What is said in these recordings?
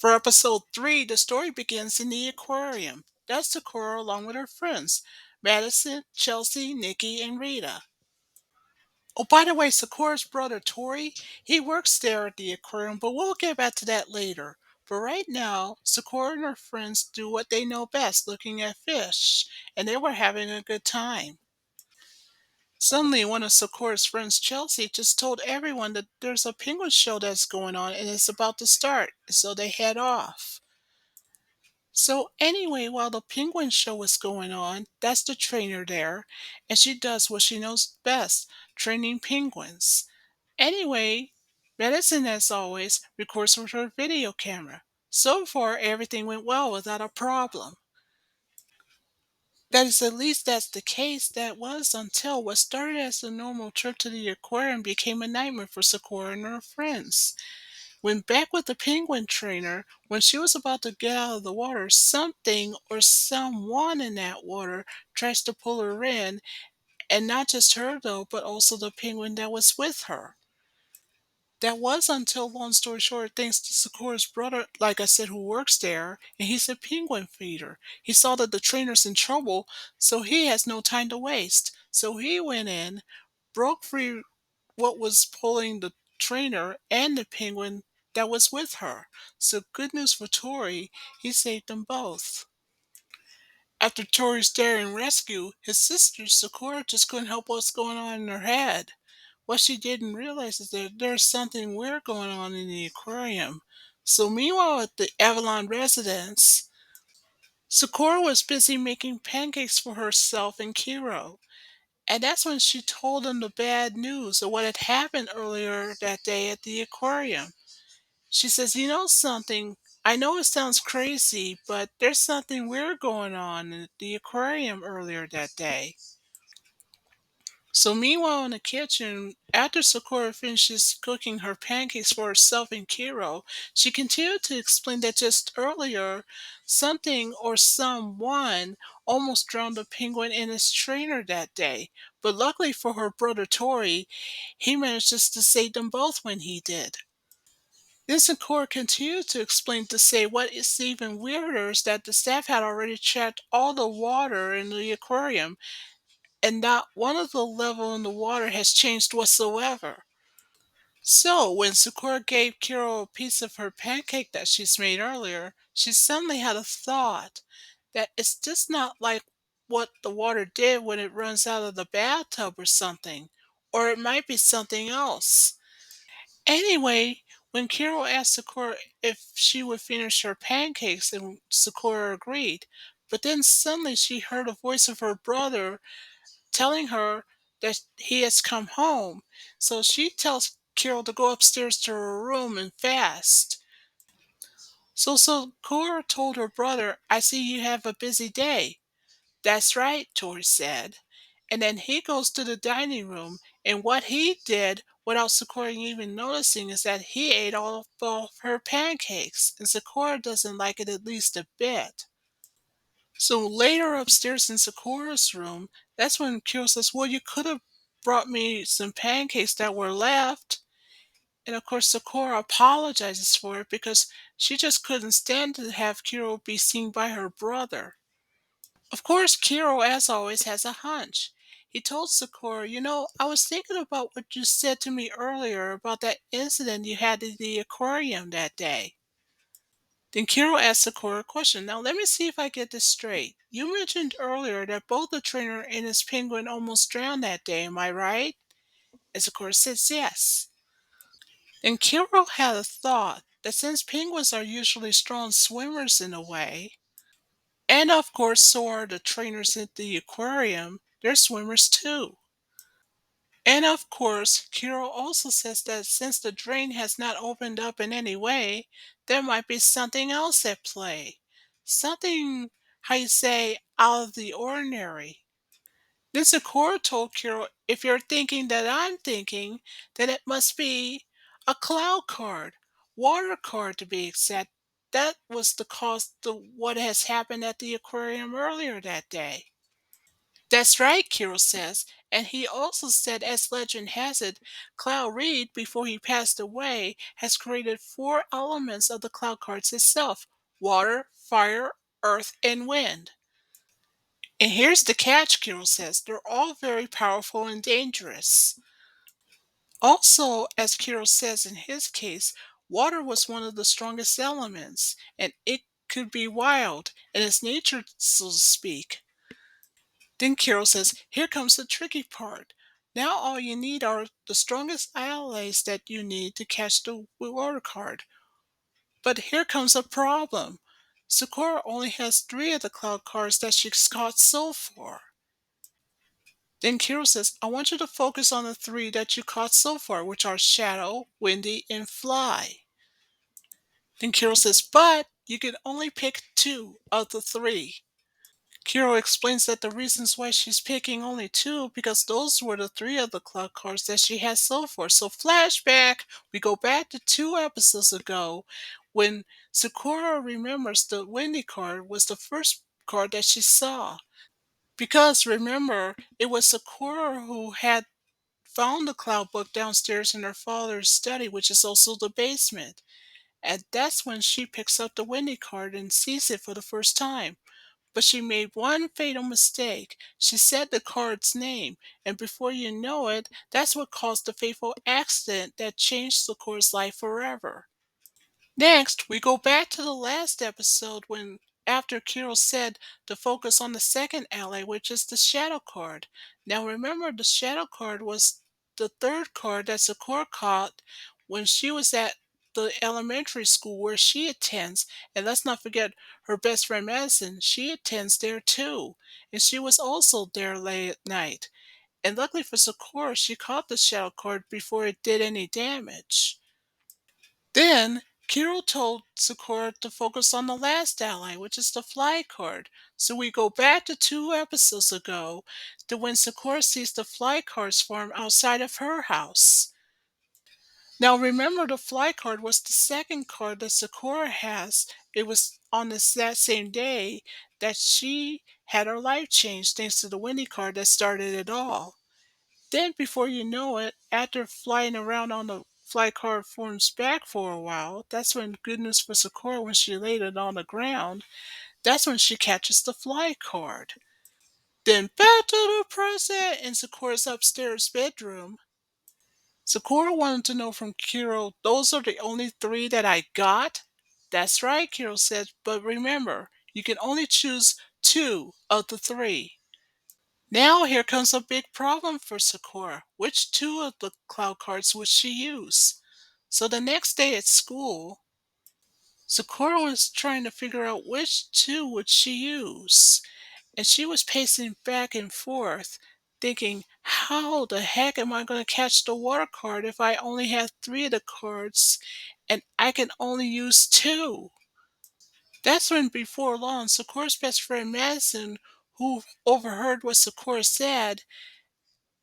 For episode 3, the story begins in the aquarium. That's Sakura along with her friends Madison, Chelsea, Nikki, and Rita. Oh, by the way, Sakura's brother Tori, he works there at the aquarium, but we'll get back to that later. For right now, Sakura and her friends do what they know best, looking at fish, and they were having a good time. Suddenly, one of Sakura's friends, Chelsea, just told everyone that there's a penguin show that's going on and it's about to start, so they head off. So anyway, while the penguin show is going on, that's the trainer there, and she does what she knows best, training penguins. Anyway, Medicine, as always, records with her video camera. So far, everything went well without a problem. That is, at least that's the case. That was until what started as a normal trip to the aquarium became a nightmare for Sakura and her friends. When back with the penguin trainer, when she was about to get out of the water, something or someone in that water tries to pull her in, and not just her though, but also the penguin that was with her. That was until, long story short, thanks to Sakura's brother, like I said, who works there, and he's a penguin feeder. He saw that the trainer's in trouble, so he has no time to waste. So he went in, broke free what was pulling the trainer and the penguin that was with her. So good news for Tori, he saved them both. After Tori's daring rescue, his sister Sakura just couldn't help what's going on in her head. What she didn't realize is that there's something weird going on in the aquarium. So meanwhile at the Avalon residence, Sakura was busy making pancakes for herself and Kiro. And that's when she told him the bad news of what had happened earlier that day at the aquarium. She says, "You know something? I know it sounds crazy, but there's something weird going on in the aquarium earlier that day." So, meanwhile, in the kitchen, after Sakura finishes cooking her pancakes for herself and Kiro, she continued to explain that just earlier, something or someone almost drowned the penguin and his trainer that day. But luckily for her brother Tori, he managed just to save them both when he did. Then Sakura continued to explain to say what is even weirder is that the staff had already checked all the water in the aquarium and not one of the level in the water has changed whatsoever. So, when Sakura gave Kiro a piece of her pancake that she's made earlier, she suddenly had a thought that it's just not like what the water did when it runs out of the bathtub or something, or it might be something else. Anyway, when Kiro asked Sakura if she would finish her pancakes, and Sakura agreed, but then suddenly she heard a voice of her brother telling her that he has come home. So she tells Carol to go upstairs to her room and fast. So Cora told her brother, "I see you have a busy day." "That's right," Tori said. And then he goes to the dining room, and what he did without Sakura even noticing is that he ate all of her pancakes, and Sakura doesn't like it at least a bit. So later upstairs in Sakura's room, that's when Kyo says, "Well, you could have brought me some pancakes that were left." And of course, Sakura apologizes for it because she just couldn't stand to have Kiro be seen by her brother. Of course, Kiro, as always, has a hunch. He told Sakura, I was thinking about what you said to me earlier about that incident you had at the aquarium that day." Then Kiro asked Sakura a question. "Now, let me see if I get this straight. You mentioned earlier that both the trainer and his penguin almost drowned that day, am I right?" And Sakura says yes. Then Kiro had a thought that since penguins are usually strong swimmers in a way, and of course so are the trainers at the aquarium, they're swimmers too. And of course, Kiro also says that since the drain has not opened up in any way, there might be something else at play. Something, how you say, out of the ordinary. Then Sakura told Kiro, "If you're thinking that I'm thinking, then it must be a cloud card, water card to be exact. That was the cause of what has happened at the aquarium earlier that day." That's right, Kirill says. And he also said, as legend has it, Cloud Reed, before he passed away, has created four elements of the cloud cards itself: water, fire, earth, and wind. And here's the catch, Kirill says, they're all very powerful and dangerous. Also, as Kirill says in his case, water was one of the strongest elements, and it could be wild, in its nature, so to speak. Then Carol says, here comes the tricky part. Now all you need are the strongest allies that you need to catch the water card. But here comes a problem. Sakura only has three of the cloud cards that she's caught so far. Then Kiro says, I want you to focus on the three that you caught so far, which are Shadow, Windy, and Fly. Then Kiro says, but you can only pick two of the three. Kiro explains that the reasons why she's picking only two because those were the three of the cloud cards that she has so far. So flashback, we go back to 2 episodes ago when Sakura remembers the Windy card was the first card that she saw. Because remember, it was Sakura who had found the cloud book downstairs in her father's study, which is also the basement. And that's when she picks up the Windy card and sees it for the first time. But she made one fatal mistake. She said the card's name, and before you know it, that's what caused the fateful accident that changed Sakura's life forever. Next, we go back to the last episode when after Kiro said to focus on the second ally, which is the shadow card. Now remember, the shadow card was the third card that Sakura caught when she was at the elementary school where she attends. And let's not forget her best friend Madison, she attends there too. And she was also there late at night. And luckily for Sakura, she caught the shadow card before it did any damage. Then Kiro told Sakura to focus on the last ally, which is the fly card. So we go back to 2 episodes ago to when Sakura sees the fly cards form outside of her house. Now remember, the fly card was the second card that Sakura has. It was on that same day that she had her life changed thanks to the Windy card that started it all. Then, before you know it, after flying around on the fly card form's back for a while, that's when good news for Sakura when she laid it on the ground, that's when she catches the fly card. Then back to the present in Sakura's upstairs bedroom. Sakura wanted to know from Kiro, those are the only three that I got? That's right, Kiro said, but remember, you can only choose two of the three. Now here comes a big problem for Sakura. Which two of the cloud cards would she use? So the next day at school, Sakura was trying to figure out which two would she use. And she was pacing back and forth, thinking, how the heck am I going to catch the water card if I only have three of the cards and I can only use two? That's when, before long, Sakura's best friend Madison, who overheard what Sakura said,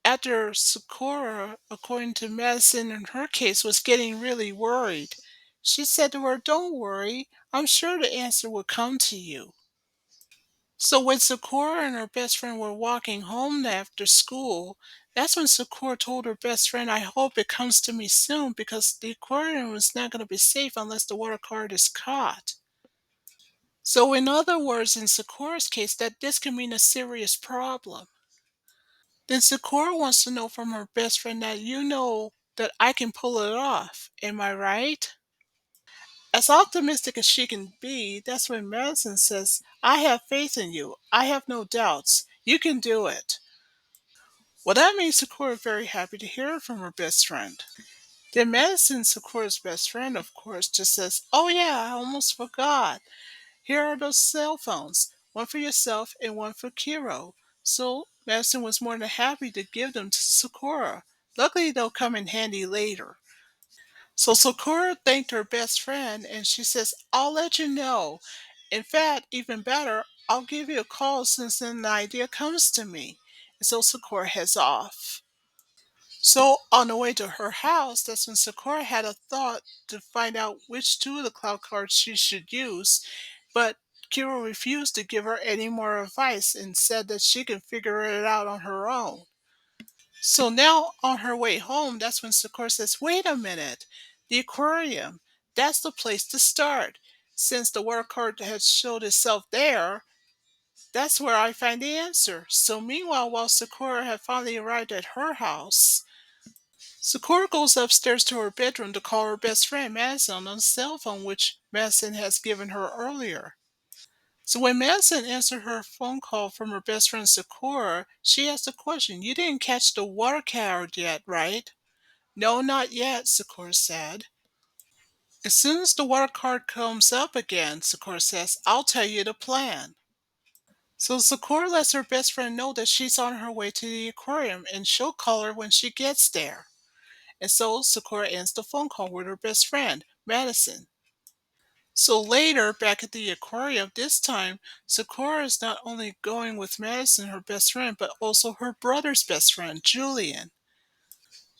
after Sakura, according to Madison in her case, was getting really worried, she said to her, don't worry, I'm sure the answer will come to you. So when Sakura and her best friend were walking home after school, that's when Sakura told her best friend, I hope it comes to me soon because the aquarium is not going to be safe unless the water card is caught. So in other words, in Sakura's case, that this can mean a serious problem. Then Sakura wants to know from her best friend that you know that I can pull it off. Am I right? As optimistic as she can be, that's when Madison says, I have faith in you. I have no doubts. You can do it. Well, that makes Sakura very happy to hear it from her best friend. Then Madison, Sakura's best friend, of course, just says, oh yeah, I almost forgot. Here are those cell phones, one for yourself and one for Kiro. So Madison was more than happy to give them to Sakura. Luckily, they'll come in handy later. So Sakura thanked her best friend and she says, I'll let you know. In fact, even better, I'll give you a call since then the idea comes to me. And so Sakura heads off. So on the way to her house, that's when Sakura had a thought to find out which two of the cloud cards she should use. But Kira refused to give her any more advice and said that she can figure it out on her own. So now on her way home, that's when Sakura says, "Wait a minute, the aquarium, that's the place to start. Since the water card had showed itself there, that's where I find the answer." So meanwhile, while Sakura had finally arrived at her house, Sakura goes upstairs to her bedroom to call her best friend Madison on the cell phone, which Madison has given her earlier. So when Madison answered her phone call from her best friend Sakura, she asked a question. "You didn't catch the water card yet, right?" "No, not yet," Sakura said. "As soon as the water card comes up again," Sakura says, "I'll tell you the plan." So Sakura lets her best friend know that she's on her way to the aquarium and she'll call her when she gets there. And so Sakura ends the phone call with her best friend, Madison. So later, back at the aquarium, this time, Sakura is not only going with Madison, her best friend, but also her brother's best friend, Julian.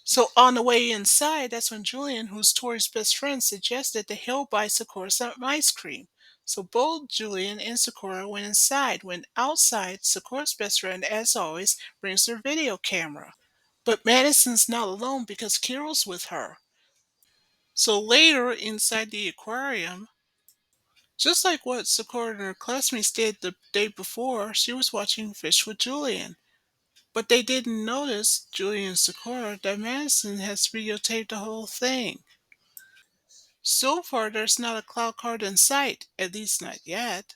So on the way inside, that's when Julian, who's Tori's best friend, suggested that he'll buy Sakura some ice cream. So both Julian and Sakura went inside. When outside, Sakura's best friend, as always, brings her video camera. But Madison's not alone because Kiro's with her. So later, inside the aquarium, just like what Sakura and her classmates did the day before, she was watching Fish with Julian. But they didn't notice, Julian and Sakura, that Madison has videotaped the whole thing. So far, there's not a cloud card in sight, at least not yet.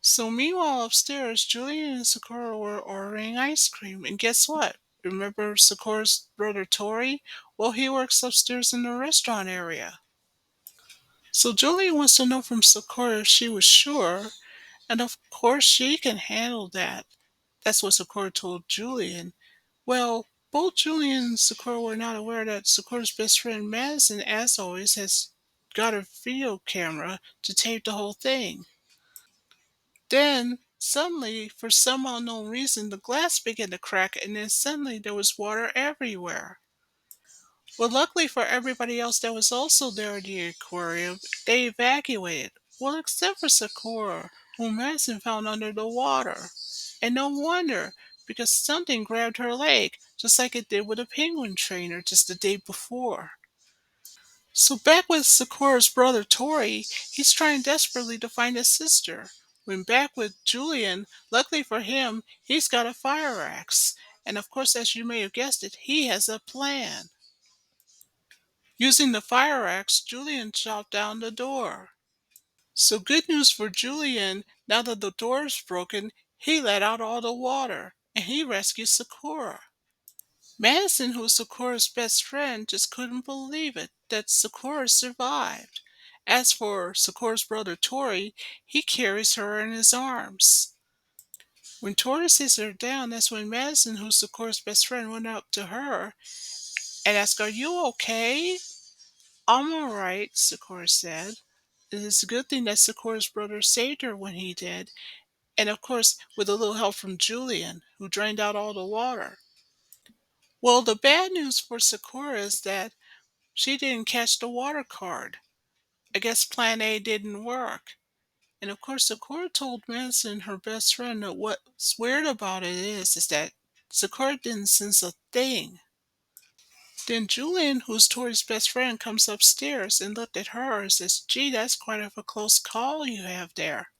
So meanwhile, upstairs, Julian and Sakura were ordering ice cream, and guess what? Remember Sakura's brother Tori? Well, he works upstairs in the restaurant area. So Julian wants to know from Sakura if she was sure, and of course she can handle that. That's what Sakura told Julian. Well, both Julian and Sakura were not aware that Sakura's best friend Madison, as always, has got a video camera to tape the whole thing. Then, suddenly, for some unknown reason, the glass began to crack, and then suddenly there was water everywhere. Well, luckily for everybody else that was also there at the aquarium, they evacuated. Well, except for Sakura, whom Madison found under the water. And no wonder, because something grabbed her leg, just like it did with a penguin trainer just the day before. So back with Sakura's brother Tori, he's trying desperately to find his sister. When back with Julian, luckily for him, he's got a fire axe. And of course, as you may have guessed it, he has a plan. Using the fire axe, Julian chopped down the door. So good news for Julian, now that the door is broken, he let out all the water, and he rescued Sakura. Madison, who was Sakura's best friend, just couldn't believe it that Sakura survived. As for Sakura's brother Tori, he carries her in his arms. When Tori sits her down, that's when Madison, who's Sakura's best friend, went up to her and asked, "Are you okay?" "I'm alright," Sakura said. It is a good thing that Sakura's brother saved her when he did, and of course with a little help from Julian, who drained out all the water. Well, the bad news for Sakura is that she didn't catch the water card. I guess plan A didn't work. And of course, Sakura told Madison, her best friend, that what's weird about it is that Sakura didn't sense a thing. Then Julian, who's Tori's best friend, comes upstairs and looked at her and says, "Gee, that's quite of a close call you have there."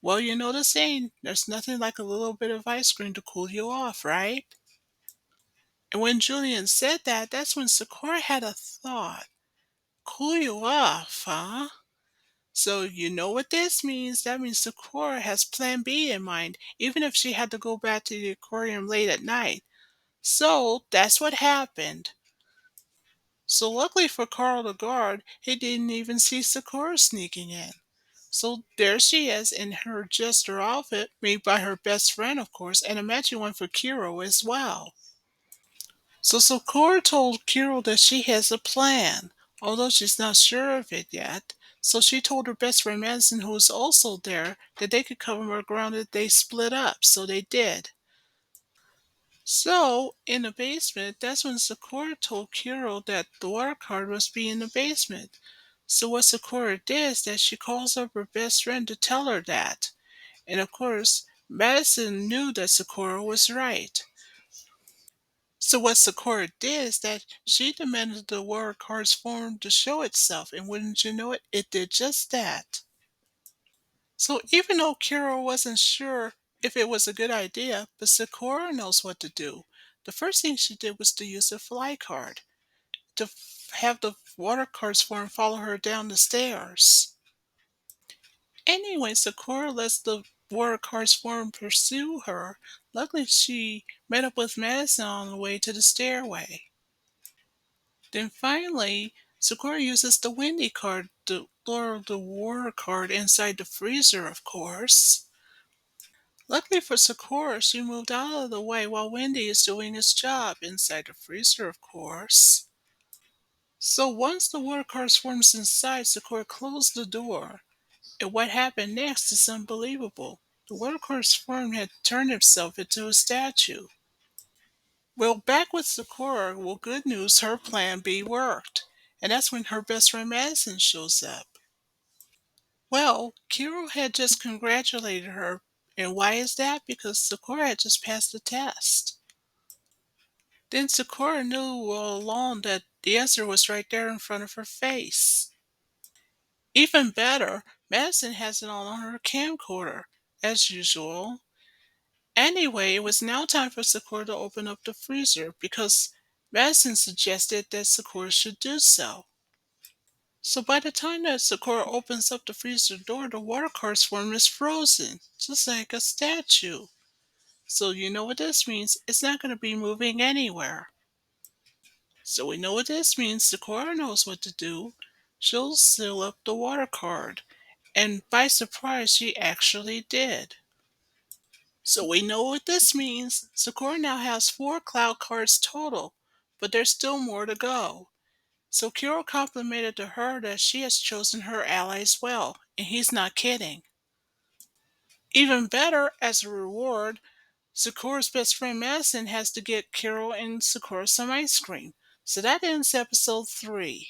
Well, you know the saying, there's nothing like a little bit of ice cream to cool you off, right? And when Julian said that, that's when Sakura had a thought. Cool you off, huh? So you know what this means? That means Sakura has plan B in mind, even if she had to go back to the aquarium late at night. So that's what happened. So luckily for Carl the guard, he didn't even see Sakura sneaking in. So there she is in her jester outfit, made by her best friend, of course, and a matching one for Kiro as well. So Sakura told Kiro that she has a plan, although she's not sure of it yet. So she told her best friend Madison, who was also there, that they could cover more ground if they split up. So they did. So, in the basement, that's when Sakura told Kiro that the water card must be in the basement. So what Sakura did is that she calls up her best friend to tell her that. And of course, Madison knew that Sakura was right. So what Sakura did is that she demanded the word card's form to show itself, and wouldn't you know it, it did just that. So even though Kira wasn't sure if it was a good idea, but Sakura knows what to do. The first thing she did was to use the fly card to have the water card's form follow her down the stairs. Anyway, Sakura lets the water card's form pursue her. Luckily, she met up with Madison on the way to the stairway. Then finally, Sakura uses the Windy card to lure the water card inside the freezer, of course. Luckily for Sakura, she moved out of the way while Windy is doing his job inside the freezer, of course. So once the water card swarms inside, Sakura closed the door. And what happened next is unbelievable. The water card swarm had turned himself into a statue. Well, back with Sakura, well, good news, her plan B worked. And that's when her best friend Madison shows up. Well, Kiro had just congratulated her. And why is that? Because Sakura had just passed the test. Then Sakura knew all along that the answer was right there in front of her face. Even better, Madison has it all on her camcorder, as usual. Anyway, it was now time for Sakura to open up the freezer because Madison suggested that Sakura should do so. So by the time that Sakura opens up the freezer door, the water card swarm is frozen, just like a statue. So you know what this means? It's not going to be moving anywhere. So we know what this means. Sakura knows what to do. She'll seal up the water card. And by surprise, she actually did. So we know what this means. Sakura now has 4 cloud cards total, but there's still more to go. So Kiro complimented to her that she has chosen her allies well, and he's not kidding. Even better, as a reward, Sakura's best friend Madison has to get Kiro and Sakura some ice cream. So that ends episode 3.